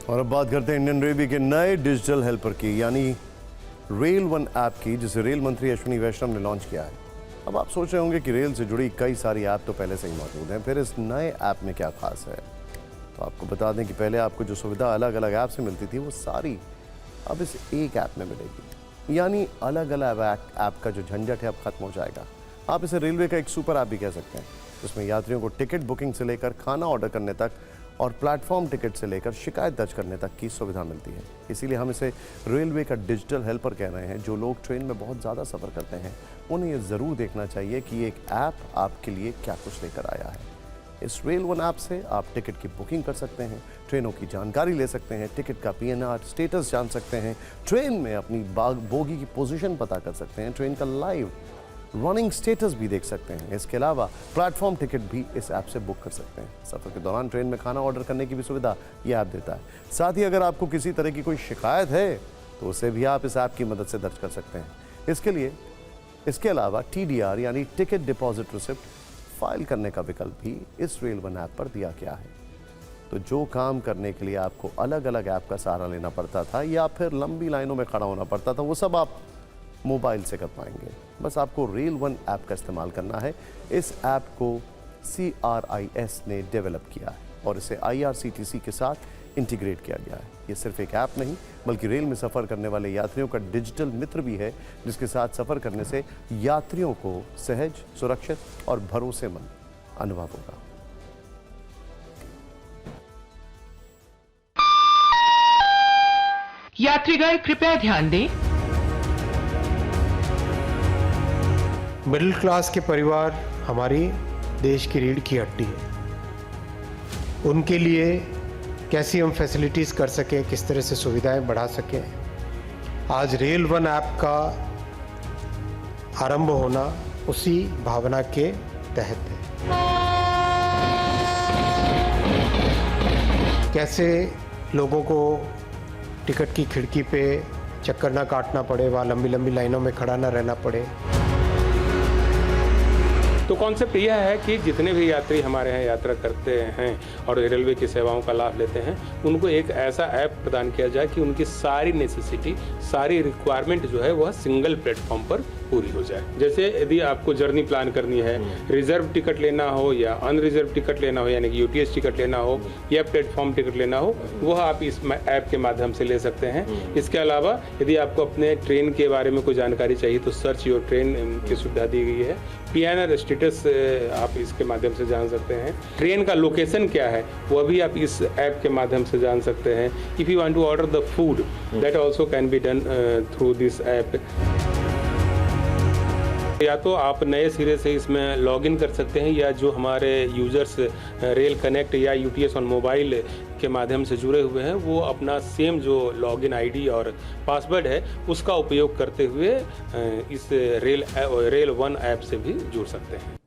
और अब बात करते हैं इंडियन रेलवे के नए डिजिटल हेल्पर की, यानी रेल वन ऐप की, जिसे रेल मंत्री अश्विनी वैष्णव ने लॉन्च किया है। अब आप सोच रहे होंगे कि रेल से जुड़ी कई सारी ऐप तो पहले से ही मौजूद हैं, फिर इस नए ऐप में क्या खास है। तो आपको बता दें कि पहले आपको जो सुविधा अलग अलग ऐप से मिलती थी, वो सारी अब इस एक ऐप में मिलेगी। यानी अलग अलग ऐप का जो झंझट है अब खत्म हो जाएगा। आप इसे रेलवे का एक सुपर ऐप भी कह सकते हैं, जिसमें यात्रियों को टिकट बुकिंग से लेकर खाना ऑर्डर करने तक और प्लेटफॉर्म टिकट से लेकर शिकायत दर्ज करने तक की सुविधा मिलती है। इसीलिए हम इसे रेलवे का डिजिटल हेल्पर कह रहे हैं। जो लोग ट्रेन में बहुत ज़्यादा सफ़र करते हैं, उन्हें ये ज़रूर देखना चाहिए कि एक ऐप आपके लिए क्या कुछ लेकर आया है। इस रेल वन ऐप से आप टिकट की बुकिंग कर सकते हैं, ट्रेनों की जानकारी ले सकते हैं, टिकट का PNR स्टेटस जान सकते हैं, ट्रेन में अपनी बोगी की पोजीशन पता कर सकते हैं, ट्रेन का लाइव रनिंग स्टेटस भी देख सकते हैं। इसके अलावा प्लेटफॉर्म टिकट भी इस ऐप से बुक कर सकते हैं। सफ़र के दौरान ट्रेन में खाना ऑर्डर करने की भी सुविधा यह ऐप देता है। साथ ही अगर आपको किसी तरह की कोई शिकायत है तो उसे भी आप इस ऐप की मदद से दर्ज कर सकते हैं। इसके अलावा TDR यानी टिकट डिपॉजिट रिसिप्ट फाइल करने का विकल्प भी इस रेल वन ऐप पर दिया गया है। तो जो काम करने के लिए आपको अलग अलग ऐप का सहारा लेना पड़ता था या फिर लंबी लाइनों में खड़ा होना पड़ता था, वो सब आप मोबाइल से कर पाएंगे। बस आपको रेल वन ऐप का इस्तेमाल करना है। इस ऐप को CRIS ने डेवलप किया है और इसे IRCTC के साथ इंटीग्रेट किया गया है। ये सिर्फ एक ऐप नहीं, बल्कि रेल में सफ़र करने वाले यात्रियों का डिजिटल मित्र भी है, जिसके साथ सफ़र करने से यात्रियों को सहज, सुरक्षित और भरोसेमंद अनुभव होगा। यात्रीगण कृपया ध्यान दें, मिडिल क्लास के परिवार हमारी देश की रीढ़ की हड्डी है। उनके लिए कैसी हम फैसिलिटीज़ कर सकें, किस तरह से सुविधाएं बढ़ा सकें, आज रेल वन ऐप का आरंभ होना उसी भावना के तहत है। कैसे लोगों को टिकट की खिड़की पे चक्कर ना काटना पड़े, वहाँ लंबी लंबी लाइनों में खड़ा ना रहना पड़े। तो कॉन्सेप्ट यह है कि जितने भी यात्री हमारे यहाँ यात्रा करते हैं और रेलवे की सेवाओं का लाभ लेते हैं, उनको एक ऐसा ऐप प्रदान किया जाए कि उनकी सारी नेसेसिटी, सारी रिक्वायरमेंट जो है वह सिंगल प्लेटफॉर्म पर पूरी हो जाए। जैसे यदि आपको जर्नी प्लान करनी है, रिजर्व टिकट लेना हो या अनरिजर्व टिकट लेना हो, यानी कि UTS टिकट लेना हो या प्लेटफॉर्म टिकट लेना हो, वह आप इस ऐप के माध्यम से ले सकते हैं। इसके अलावा यदि आपको अपने ट्रेन के बारे में कोई जानकारी चाहिए तो सर्च योर ट्रेन की सुविधा दी गई है। PNR स्टेटस आप इसके माध्यम से जान सकते हैं। ट्रेन का लोकेशन क्या है वह भी आप इस ऐप के माध्यम से जान सकते हैं। If you want to order the food, that also can be done through this app. या तो आप नए सिरे से इसमें लॉगिन कर सकते हैं, या जो हमारे यूजर्स रेल कनेक्ट या UTS ऑन मोबाइल के माध्यम से जुड़े हुए हैं, वो अपना सेम जो लॉगिन ID और पासवर्ड है उसका उपयोग करते हुए इस रेल वन ऐप से भी जुड़ सकते हैं।